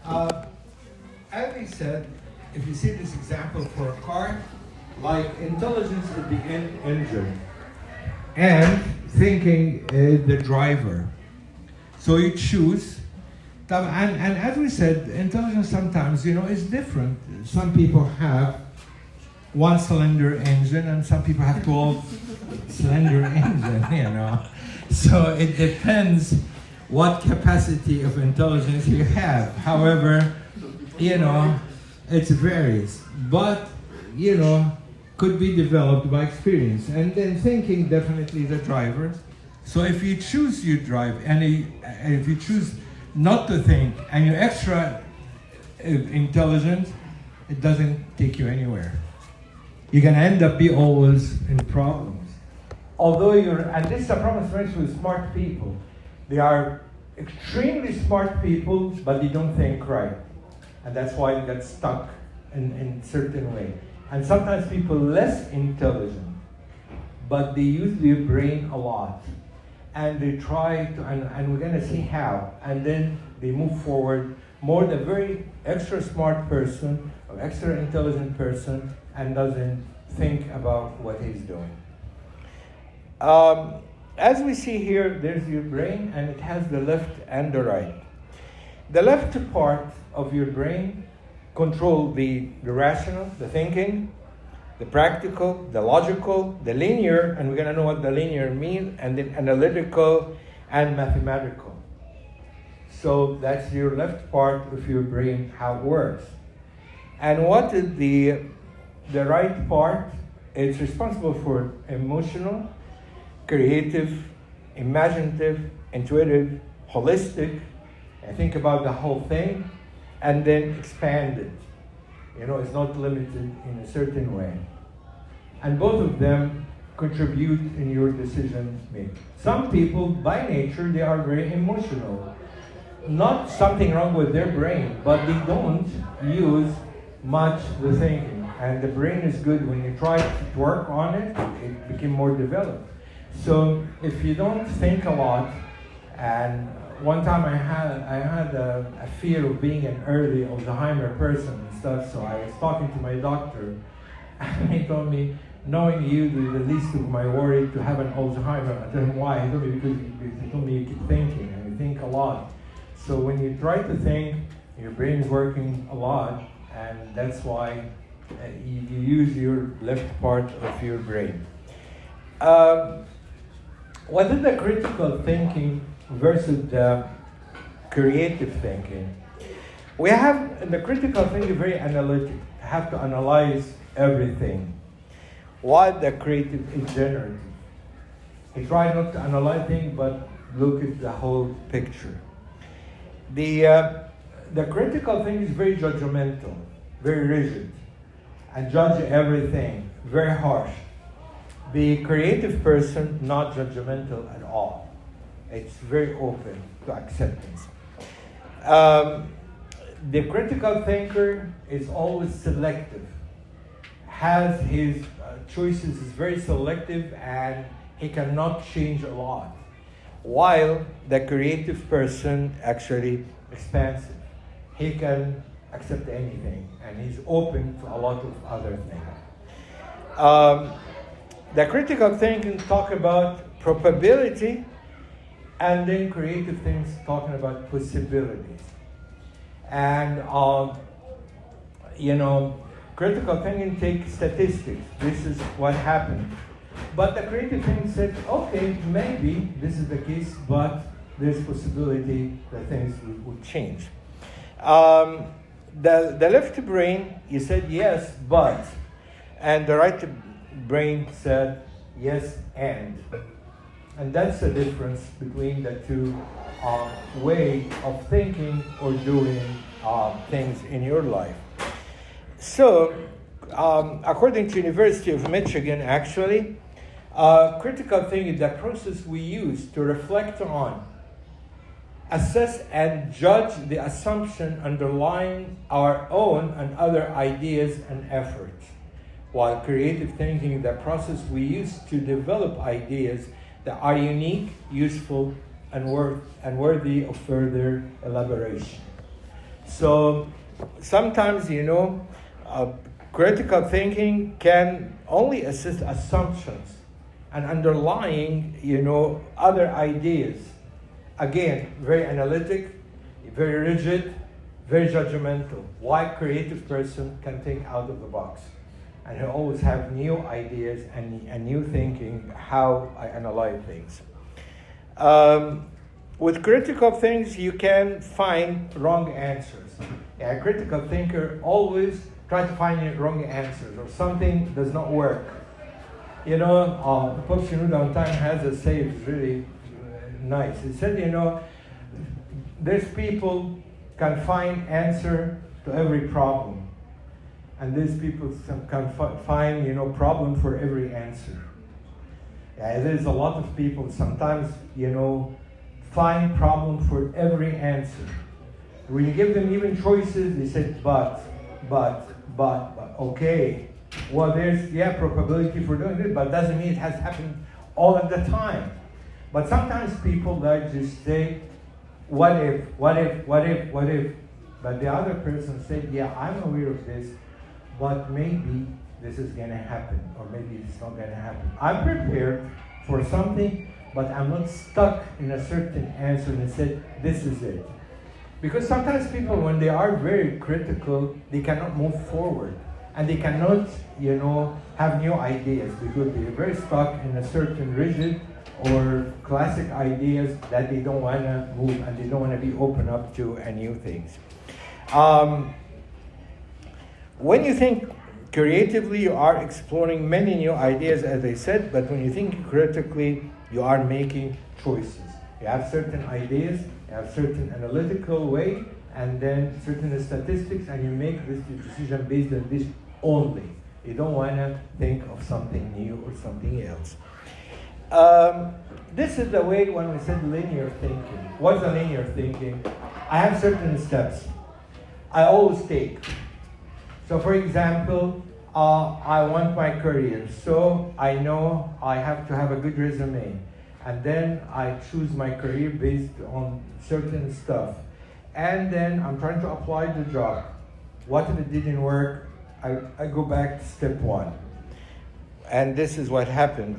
Uh, as we said, if you see this example for a car, like intelligence is the engine, and thinking is the driver. So you choose. And as we said, intelligence sometimes, is different. Some people have one-cylinder engine, and some people have 12-cylinder engine, So it depends what capacity of intelligence you have. However, it varies. But, could be developed by experience. And then thinking definitely the driver. So if you choose you drive, and if you choose not to think, and you're extra intelligent, it doesn't take you anywhere. You're gonna end up be always in problems. Although and this is a problem especially with smart people. They are extremely smart people, but they don't think right. And that's why they get stuck in certain way. And sometimes people less intelligent, but they use their brain a lot. And they try to, and we're gonna see how. And then they move forward more than a very extra smart person or extra intelligent person and doesn't think about what he's doing. As we see here, there's your brain, and it has the left and the right. The left part of your brain controls the rational, the thinking, the practical, the logical, the linear, and we're going to know what the linear means, and then analytical and mathematical. So that's your left part of your brain, how it works. And what is the right part? It's responsible for emotional, creative, imaginative, intuitive, holistic, and think about the whole thing, and then expand it. It's not limited in a certain way. And both of them contribute in your decision making. Some people, by nature, they are very emotional. Not something wrong with their brain, but they don't use much the thinking. And the brain is good when you try to work on it, it becomes more developed. So if you don't think a lot, and one time I had a fear of being an early Alzheimer person and stuff, so I was talking to my doctor, and he told me, knowing you, the least of my worry to have an Alzheimer. I told him why. He told me because he told me you keep thinking, and you think a lot. So when you try to think, your brain is working a lot, and that's why you use your left part of your brain. What is the critical thinking versus the creative thinking? We have the critical thinking very analytic, have to analyze everything. While the creative is generative. He tries not to analyze things, but look at the whole picture. The critical thing is very judgmental, very rigid, and judge everything, very harsh. The creative person, not judgmental at all. It's very open to acceptance. The critical thinker is always selective, has his choices, is very selective, and he cannot change a lot. While the creative person actually expansive. He can accept anything, and he's open to a lot of other things. The critical thinking talk about probability, and then creative things talking about possibilities. And critical thinking takes statistics. This is what happened. But the creative thing said, okay, maybe this is the case, but there's possibility that things would change. The left brain, you said yes, but, and the right brain said yes, and. And that's the difference between the two way of thinking or doing things in your life. So, according to University of Michigan, actually, critical thinking is the process we use to reflect on, assess, and judge the assumption underlying our own and other ideas and efforts. While creative thinking is the process we use to develop ideas that are unique, useful, and worthy of further elaboration. So sometimes, critical thinking can only assist assumptions and underlying, other ideas. Again, very analytic, very rigid, very judgmental. Why creative person can think out of the box. And he always have new ideas and new thinking, how I analyze things. With critical things, you can find wrong answers. A critical thinker always try to find wrong answers or something does not work. Pope Shenouda on time has a say, it's really nice. He said, there's people can find answer to every problem. And these people can find, problem for every answer. There's a lot of people sometimes, find problem for every answer. When you give them even choices, they say, but, okay. Well, there's, probability for doing it, but doesn't mean it has happened all of the time. But sometimes people like just say, what if? But the other person said, I'm aware of this, but maybe this is going to happen, or maybe it's not going to happen. I'm prepared for something, but I'm not stuck in a certain answer and said, this is it. Because sometimes people, when they are very critical, they cannot move forward. And they cannot, have new ideas because they're very stuck in a certain rigid or classic ideas that they don't want to move and they don't want to be open up to new things. When you think creatively, you are exploring many new ideas, as I said, but when you think critically, you are making choices. You have certain ideas, you have certain analytical way, and then certain statistics, and you make this decision based on this only. You don't want to think of something new or something else. This is the way when we said linear thinking. What's a linear thinking? I have certain steps I always take. So for example, I want my career. So I know I have to have a good resume. And then I choose my career based on certain stuff. And then I'm trying to apply the job. What if it didn't work? I go back to step one. And this is what happened,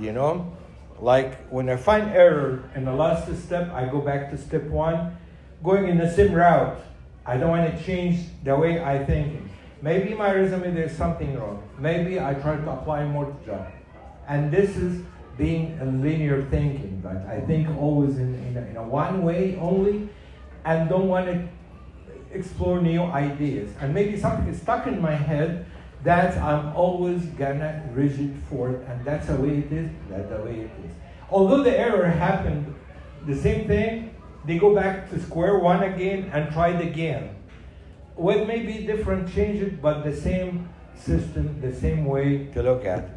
Like when I find error in the last step, I go back to step one. Going in the same route, I don't want to change the way I think. Maybe my resume, there's something wrong. Maybe I try to apply more to job. And this is being a linear thinking. But I think always in a one way only, and don't want to explore new ideas. And maybe something is stuck in my head that I'm always gonna rigid for it, and that's the way it is, that's the way it is. Although the error happened, the same thing, they go back to square one again and try it again. With maybe different changes, but the same system, the same way to look at it.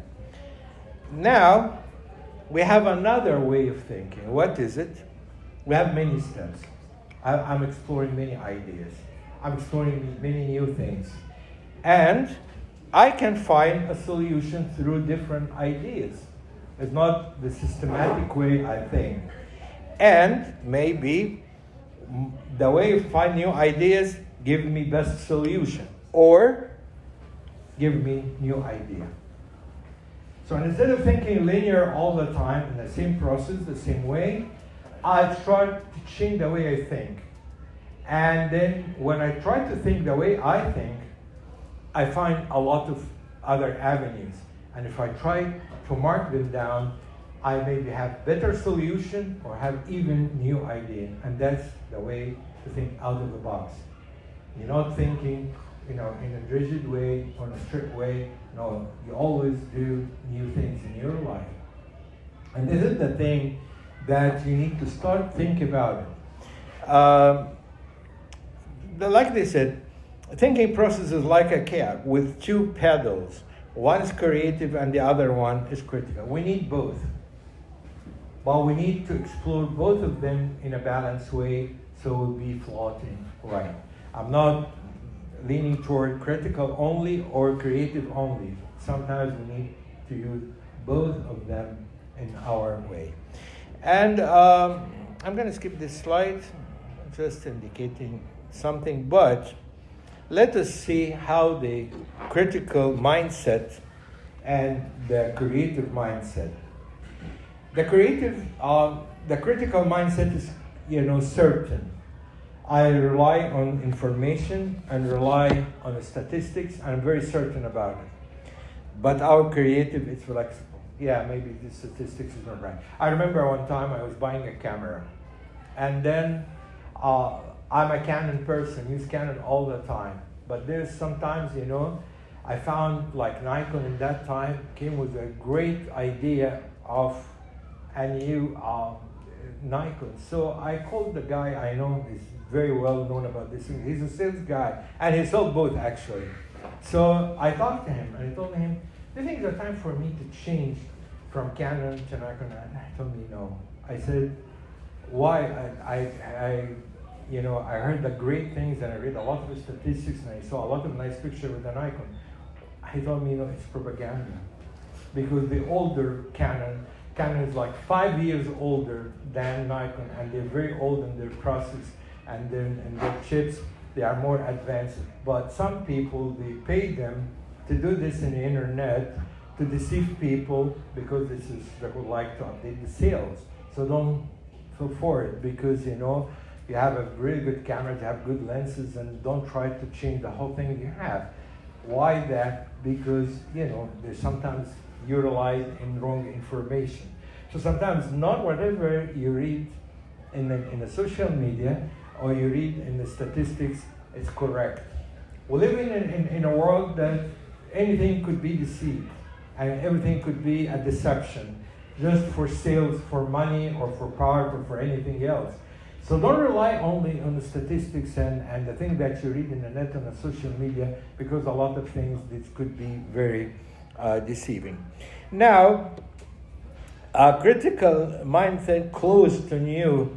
Now, we have another way of thinking. What is it? We have many steps. I'm exploring many ideas. I'm exploring many new things. And I can find a solution through different ideas. It's not the systematic way I think. And maybe the way you find new ideas give me best solution or give me new idea. So instead of thinking linear all the time in the same process, the same way, I try to change the way I think. And then when I try to think the way I think, I find a lot of other avenues. And if I try to mark them down, I maybe have better solution or have even new idea. And that's the way to think out of the box. You're not thinking, in a rigid way or in a strict way. No, you always do new things in your life. And this is the thing that you need to start thinking about it. Like they said, thinking process is like a kayak with two pedals. One is creative and the other one is critical. We need both. But we need to explore both of them in a balanced way so we'll be floating right. I'm not leaning toward critical only or creative only. Sometimes we need to use both of them in our way. And I'm going to skip this slide, just indicating something, but let us see how the critical mindset and the creative mindset. The critical mindset is, certain. I rely on information and rely on the statistics, and I'm very certain about it. But our creative is flexible. Yeah, maybe the statistics is not right. I remember one time I was buying a camera, and then I'm a Canon person, use Canon all the time. But there's sometimes, I found like Nikon in that time came with a great idea of a new Nikon. So I called the guy I know is very well known about this thing. He's a sales guy, and he sold both actually. So I talked to him, and I told him, "Do you think it's time for me to change from Canon to Nikon?" And he told me no. I said, "Why?" I heard the great things, and I read a lot of the statistics, and I saw a lot of nice pictures with the Nikon. He told me, it's propaganda, because the older Canon is like 5 years older than Nikon, and they're very old in their process, and then in their chips, they are more advanced. But some people, they pay them to do this in the internet to deceive people, because they would like to update the sales. So don't fall for it, because you have a really good camera, you have good lenses, and don't try to change the whole thing you have. Why that? Because there's sometimes you rely in wrong information. So sometimes not whatever you read in the social media or you read in the statistics is correct. We're living in a world that anything could be deceived, and everything could be a deception, just for sales, for money, or for power, or for anything else. So don't rely only on the statistics and the thing that you read in the net and the social media, because a lot of things this could be very deceiving. Now, a critical mindset closed to new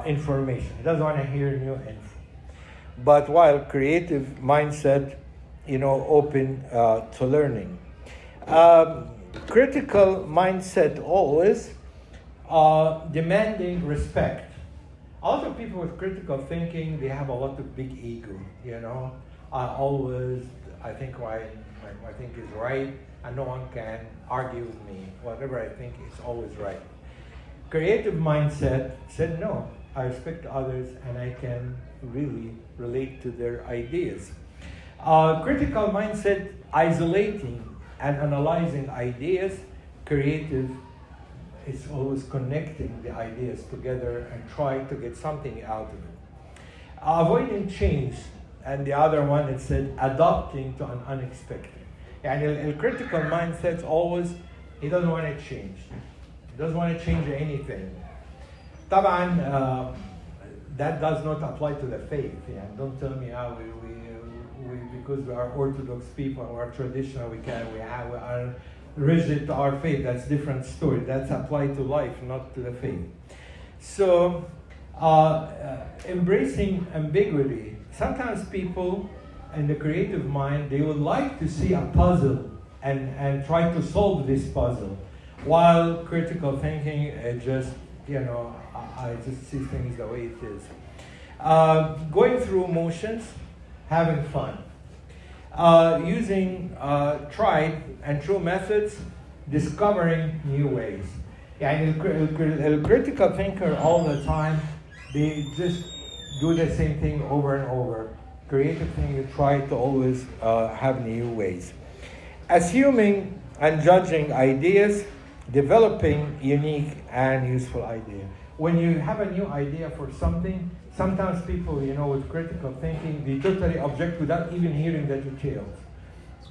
information. It doesn't want to hear new info. But while creative mindset, open to learning. Critical mindset always demanding respect. A lot of people with critical thinking, they have a lot of big ego, I think what I think is right, and no one can argue with me. Whatever I think is always right. Creative mindset said, no, I respect others, and I can really relate to their ideas. Critical mindset, isolating and analyzing ideas. Creative, it's always connecting the ideas together and try to get something out of it. Avoiding change, and the other one, it said adapting to an unexpected. And a critical mindset always, he doesn't want to change. He doesn't want to change anything. طبعا, that does not apply to the faith. Yeah? Don't tell me how we because we are Orthodox people, we are traditional, we are rigid to our faith. That's a different story. That's applied to life, not to the faith. So, embracing ambiguity. Sometimes people in the creative mind, they would like to see a puzzle and try to solve this puzzle, while critical thinking just, I just see things the way it is. Going through motions, having fun. Using tried and true methods, discovering new ways. And a critical thinker all the time, they just do the same thing over and over. Creative thinker try to always have new ways. Assuming and judging ideas, developing unique and useful ideas. When you have a new idea for something, sometimes people, with critical thinking, they totally object without even hearing the details.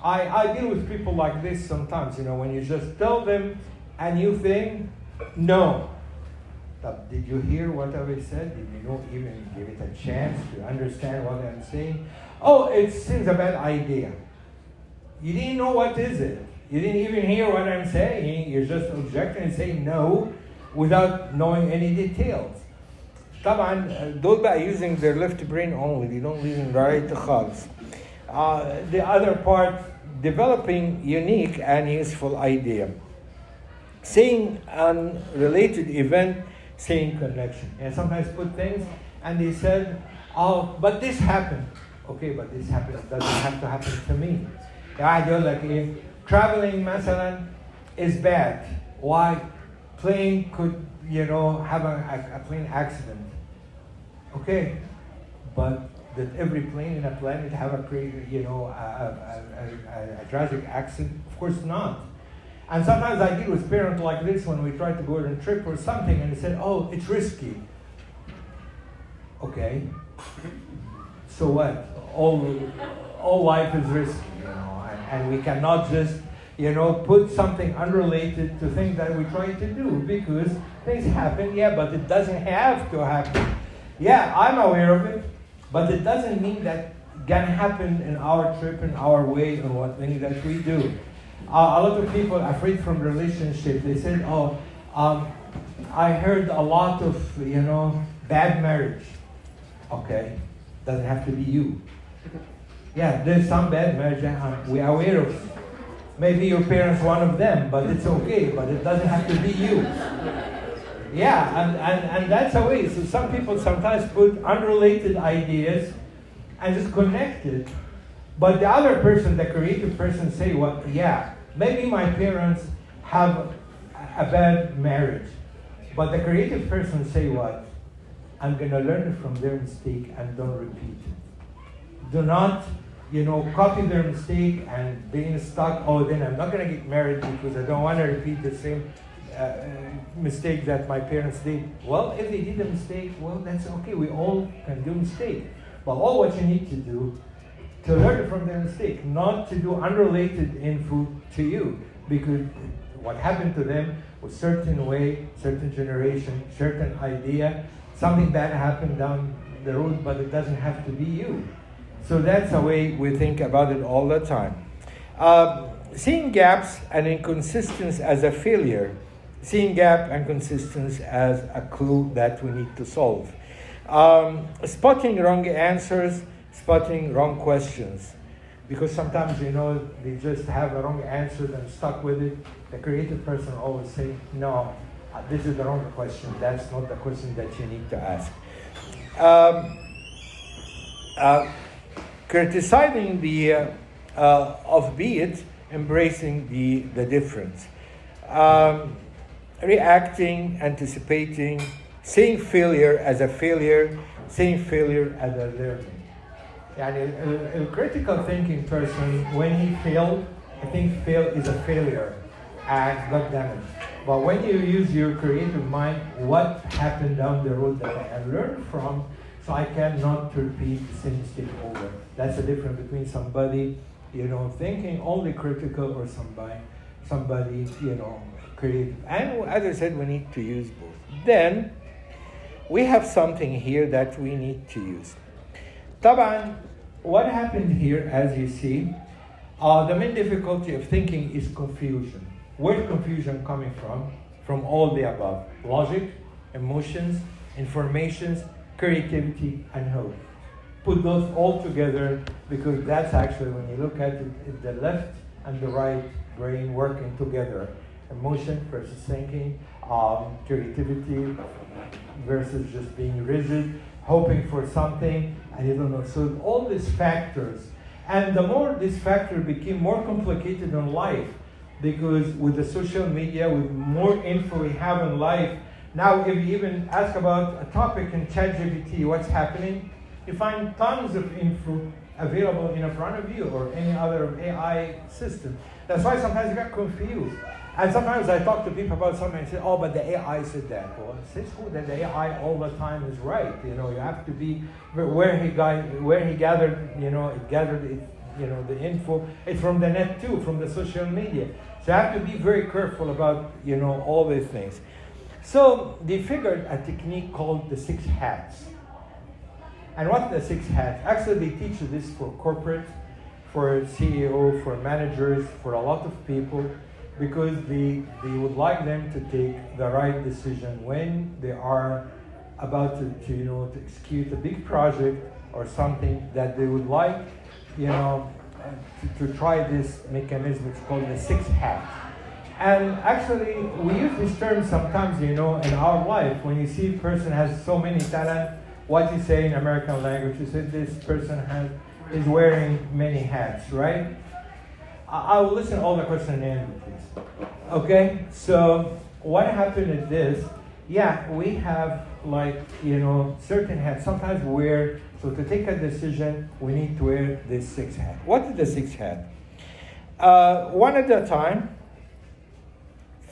I deal with people like this sometimes, when you just tell them a new thing, no. But did you hear what I said? Did you not even give it a chance to understand what I'm saying? Oh, it seems a bad idea. You didn't know what is it. You didn't even hear what I'm saying. You're just objecting and saying no without knowing any details. طبعا دول بقى using their left brain only. They don't listen right خالص. The other part, developing unique and useful idea. Saying unrelated event, saying connection. And sometimes put things, and they said, oh, but this happened. Okay, but this doesn't have to happen to me. I do like if traveling, مثلا, is bad. Why? Plane could, have a plane accident. Okay, but did every plane in a planet have a tragic accident? Of course not. And sometimes I deal with parents like this when we try to go on a trip or something, and they said, "Oh, it's risky." Okay, so what? All life is risky, and we cannot just, put something unrelated to things that we try to do, because things happen, yeah, but it doesn't have to happen. Yeah, I'm aware of it, but it doesn't mean that it can happen in our trip, in our way, or what things that we do. A lot of people are afraid from relationship. They said, I heard a lot of, bad marriage. Okay, doesn't have to be you. Yeah, there's some bad marriage we are aware of. Maybe your parents one of them, but it's okay, but it doesn't have to be you. Yeah, and that's a way. So some people sometimes put unrelated ideas and just connect it. But the other person, the creative person, say, well, yeah, maybe my parents have a bad marriage. But the creative person say what? I'm going to learn from their mistake and don't repeat it. Do not, copy their mistake and being stuck, then I'm not going to get married because I don't want to repeat the same mistake that my parents did. Well, if they did a mistake, well, that's okay. We all can do mistake. But all what you need to do to learn from their mistake, not to do unrelated info to you, because what happened to them was certain way, certain generation, certain idea. Something bad happened down the road, but it doesn't have to be you. So that's the way we think about it all the time. Seeing gaps and inconsistency as a failure, seeing gap and consistency as a clue that we need to solve. Spotting wrong answers, spotting wrong questions. Because sometimes, they just have a wrong answer and stuck with it. The creative person always say, no, this is the wrong question. That's not the question that you need to ask. Criticizing the offbeat, embracing the difference. Reacting, anticipating, seeing failure as a failure, seeing failure as a learning. And a critical thinking person, when he failed, I think fail is a failure and not damage. But when you use your creative mind, what happened down the road that I have learned from, so I cannot repeat the same mistake over. That's the difference between somebody, thinking only critical or somebody, creative. And as I said, we need to use both. Then, we have something here that we need to use. Taban, what happened here, as you see, the main difficulty of thinking is confusion. Where confusion coming from? From all the above. Logic, emotions, informations, creativity, and hope. Put those all together, because that's actually, when you look at it, the left and the right brain working together. Emotion versus thinking, creativity versus just being rigid, hoping for something, and you don't know. So all these factors, and the more this factor became more complicated in life, because with the social media, with more info we have in life, now if you even ask about a topic in ChatGPT, what's happening, you find tons of info available in front of you or any other AI system. That's why sometimes you get confused. And sometimes I talk to people about something and say, but the AI said that. Well, it's cool that the AI all the time is right. You have to be where he gathered, it gathered it, the info. It's from the net too, from the social media. So you have to be very careful about, all these things. So they figured a technique called the 6 hats. And what the 6 hats? Actually, they teach this for corporate, for CEO, for managers, for a lot of people, because they would like them to take the right decision when they are about to execute a big project or something that they would like, to try this mechanism. It's called the 6 hats. And actually, we use this term sometimes, in our life. When you see a person has so many talent, what you say in American language, you say this person has is wearing many hats, right? I will listen to all the questions and answer, please. Okay, so what happened is this. Yeah, we have certain hats. Sometimes so to take a decision, we need to wear this 6 hat. What is the 6 hat? One at a time.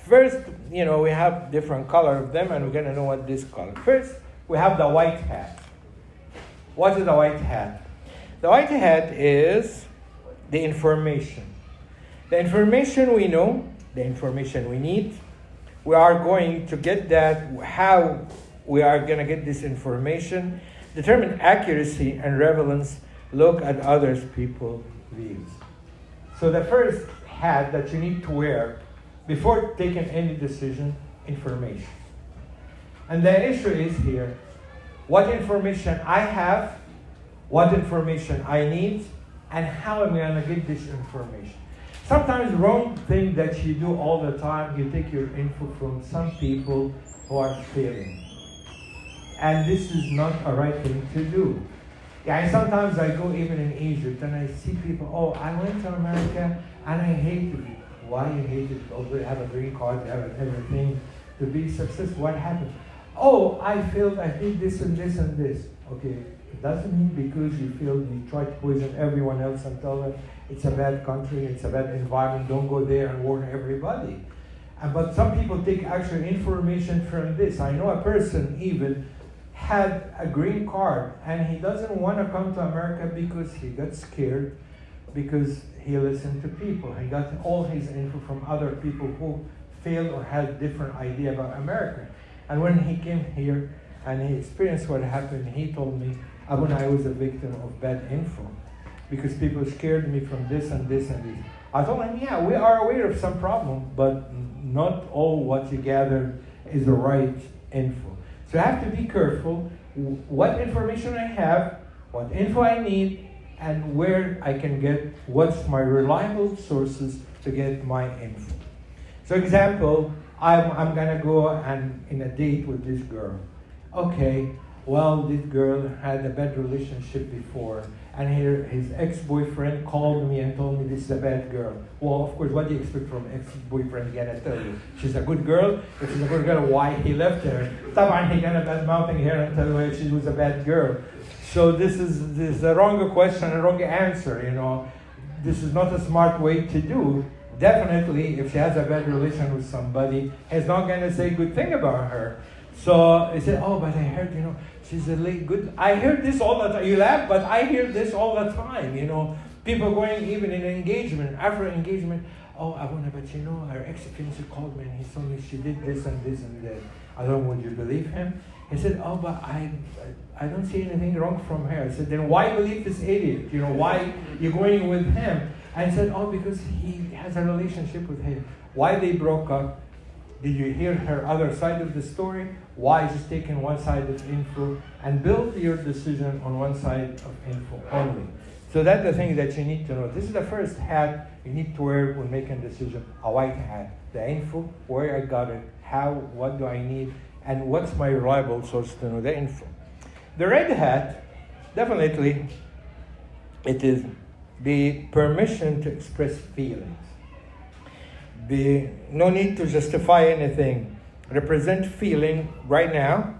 First, we have different color of them, and we're going to know what this color. First, we have the white hat. What is the white hat? The white hat is the information. The information we know, the information we need. We are going to get that, how we are going to get this information, determine accuracy and relevance, look at others people's views. So the first hat that you need to wear before taking any decision, information. And the issue is here, what information I have, what information I need, and how am I going to get this information. Sometimes the wrong thing that you do all the time, you take your info from some people who are failing. And this is not a right thing to do. Yeah, and sometimes I go even in Egypt and I see people, oh, I went to America and I hated it. Why you hate it? Oh, they have a green card, they have everything to be successful. What happened? Oh, I failed, I did this and this and this. Okay, it doesn't mean because you failed, you try to poison everyone else and tell them it's a bad country, it's a bad environment, don't go there and warn everybody. But some people take actual information from this. I know a person even had a green card and he doesn't want to come to America because he got scared, because he listened to people. He got all his info from other people who failed or had different idea about America. And when he came here and he experienced what happened, he told me, Abouna, I was a victim of bad info because people scared me from this and this and this. I told him, yeah, we are aware of some problem, but not all what you gather is the right info. So I have to be careful what information I have, what info I need, and where I can get what's my reliable sources to get my info. So example, I'm gonna go and in a date with this girl. Okay, well, this girl had a bad relationship before, and his ex-boyfriend called me and told me this is a bad girl. Well, of course, what do you expect from ex-boyfriend? Gonna tell you she's a good girl. If she's a good girl, why he left her? طبعا he gonna bad-mouthing her and tell her she was a bad girl. So this is the wrong question, a wrong answer. This is not a smart way to do. Definitely, if she has a bad relation with somebody, he's not gonna say good thing about her. So he said, oh, but I heard, she's a good. I hear this all the time. You laugh, but I hear this all the time. People going even in engagement, after engagement. Oh, Abouna, but her ex-fiancé called me and he told me she did this and this and that. I don't know, would you believe him? He said, oh, but I don't see anything wrong from her. I said, then why believe this idiot? Why you're going with him? And he said, oh, because he has a relationship with him. Why they broke up? Did you hear her other side of the story? Why just taking one side of info and build your decision on one side of info only? So that's the thing that you need to know. This is the first hat you need to wear when making a decision, a white hat. The info, where I got it, how, what do I need, and what's my reliable source to know the info. The red hat, definitely, it is the permission to express feelings. No need to justify anything. Represent feeling right now.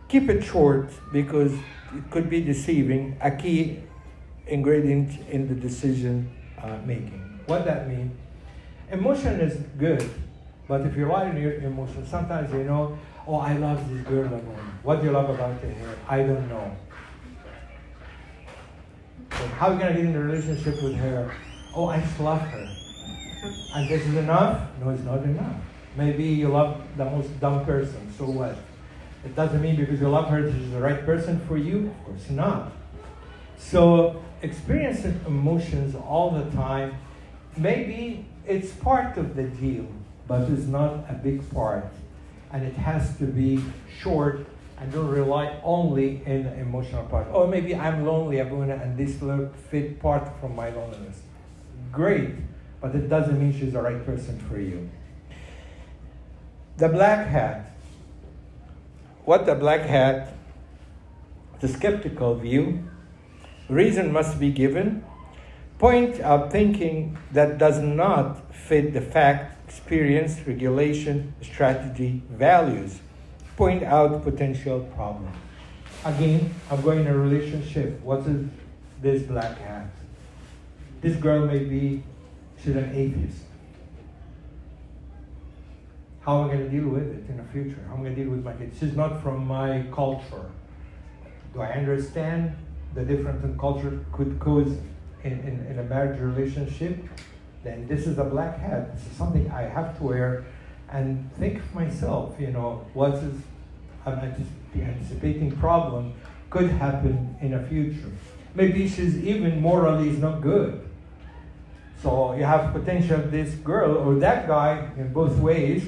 Keep it short because it could be deceiving. A key ingredient in the decision making. What that means? Emotion is good, but if you rely on your emotion, sometimes oh, I love this girl alone. What do you love about her? I don't know. So how are you going to get in a relationship with her? Oh, I just love her. And this is enough? No, it's not enough. Maybe you love the most dumb person, so what? It doesn't mean because you love her, she's the right person for you? Of course not. So experiencing emotions all the time, maybe it's part of the deal, but it's not a big part. And it has to be short and don't rely only in the emotional part. Oh, maybe I'm lonely, Abouna, and this will fit part from my loneliness. Great, but it doesn't mean she's the right person for you. The black hat. What the black hat? The skeptical view. Reason must be given. Point out thinking that does not fit the fact, experience, regulation, strategy, values. Point out potential problem. Again, I'm going in a relationship. What is this black hat? This girl may be, she's an atheist. How am I going to deal with it in the future? How am I going to deal with my kids? She's not from my culture. Do I understand the difference in culture could cause in a marriage relationship? Then this is a black hat. This is something I have to wear and think of myself, what is anticipating problem could happen in the future. Maybe she's even morally is not good. So you have potential this girl or that guy in both ways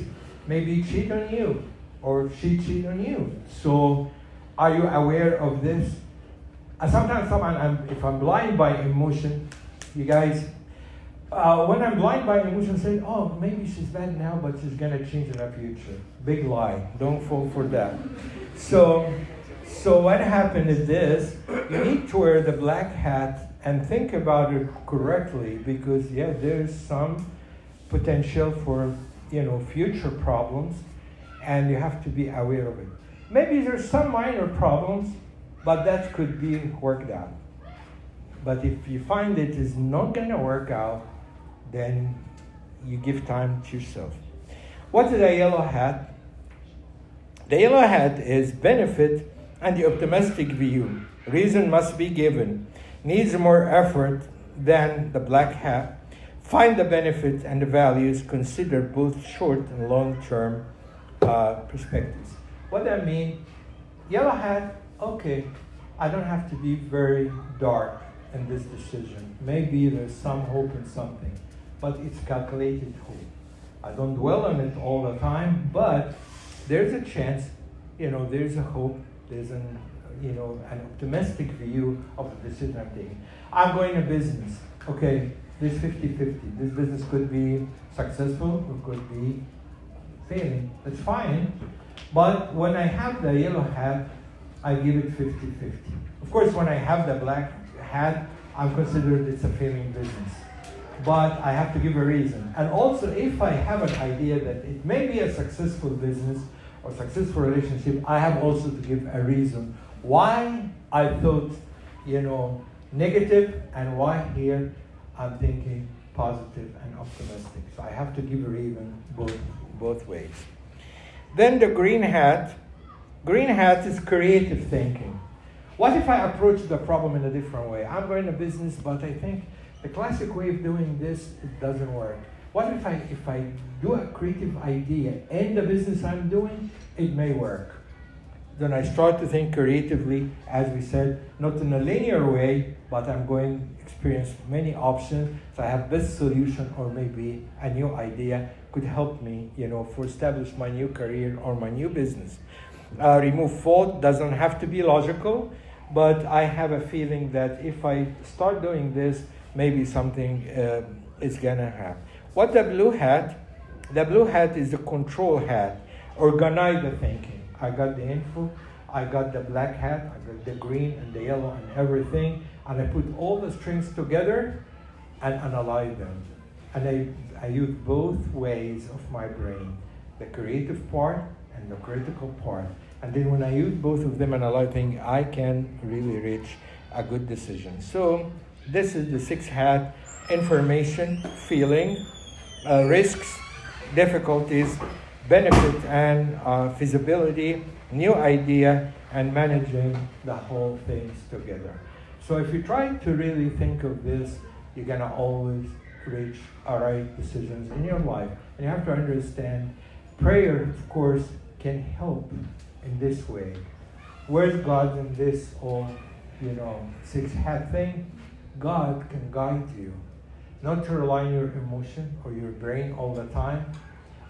maybe cheat on you or she cheat on you. So are you aware of this? Sometimes if I'm blind by emotion, you guys, when I'm blind by emotion, say, oh, maybe she's bad now, but she's going to change in the future. Big lie. Don't fall for that. So what happened is this. You need to wear the black hat and think about it correctly because, there's some potential for, future problems, and you have to be aware of it. Maybe there's some minor problems, but that could be worked out. But if you find it is not going to work out, then you give time to yourself. What is a yellow hat? The yellow hat is benefit and the optimistic view. Reason must be given. Needs more effort than the black hat. Find the benefits and the values. Consider both short and long-term perspectives. What I mean, yellow hat, okay, I don't have to be very dark in this decision. Maybe there's some hope in something, but it's calculated hope. I don't dwell on it all the time, but there's a chance, there's a hope, there's an optimistic view of the decision I'm taking. I'm going to business. Okay, this 50-50. This business could be successful or could be failing. That's fine. But when I have the yellow hat, I give it 50-50. Of course, when I have the black hat, I'm considered it's a failing business. But I have to give a reason. And also, if I have an idea that it may be a successful business or successful relationship, I have also to give a reason why I thought, negative and why here I'm thinking positive and optimistic. So I have to give a reason both ways. Then the green hat. Green hat is creative thinking. What if I approach the problem in a different way? I'm going to business, but I think the classic way of doing this, it doesn't work. What if I do a creative idea in the business I'm doing, it may work. Then I start to think creatively, as we said, not in a linear way, but I'm going to experience many options. So I have this solution or maybe a new idea could help me, for establish my new career or my new business. Remove fault doesn't have to be logical, but I have a feeling that if I start doing this, maybe something is gonna happen. What the blue hat? The blue hat is the control hat. Organize the thinking. I got the info, I got the black hat, I got the green and the yellow and everything, and I put all the strings together and analyze them. And I use both ways of my brain, the creative part and the critical part. And then when I use both of them and analyze things, I can really reach a good decision. So this is the 6 hat: information, feeling, risks, difficulties, benefit and feasibility, new idea, and managing the whole things together. So if you try to really think of this, you're gonna always reach right decisions in your life. And you have to understand, prayer, of course, can help in this way. Where's God in this whole, 6 hat thing? God can guide you. Not to rely on your emotion or your brain all the time,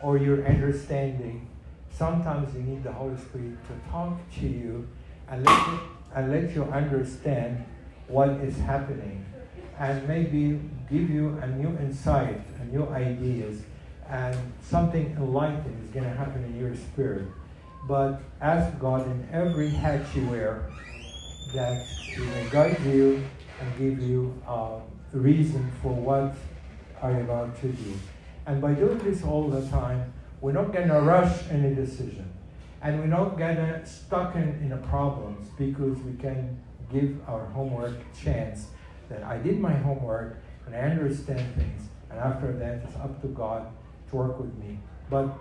or your understanding. Sometimes you need the Holy Spirit to talk to you and let you understand what is happening, and maybe give you a new insight, a new ideas, and something enlightening is going to happen in your spirit. But ask God in every hat you wear that He may guide you and give you reason for what are you about to do. And by doing this all the time, we're not going to rush any decision. And we're not going to stuck in a problems, because we can give our homework a chance that I did my homework and I understand things, and after that it's up to God to work with me. But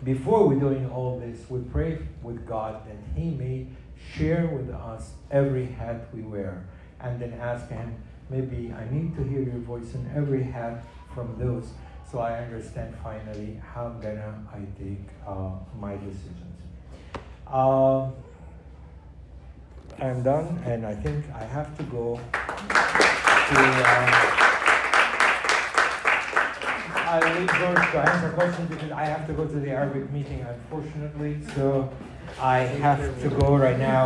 before we're doing all this, we pray with God that He may share with us every hat we wear, and then ask Him, maybe I need to hear your voice in every hat from those, so I understand finally how I take my decisions. I'm done, and I think I have to go to. I'll leave George to answer questions because I have to go to the Arabic meeting, unfortunately. So I have to go right now.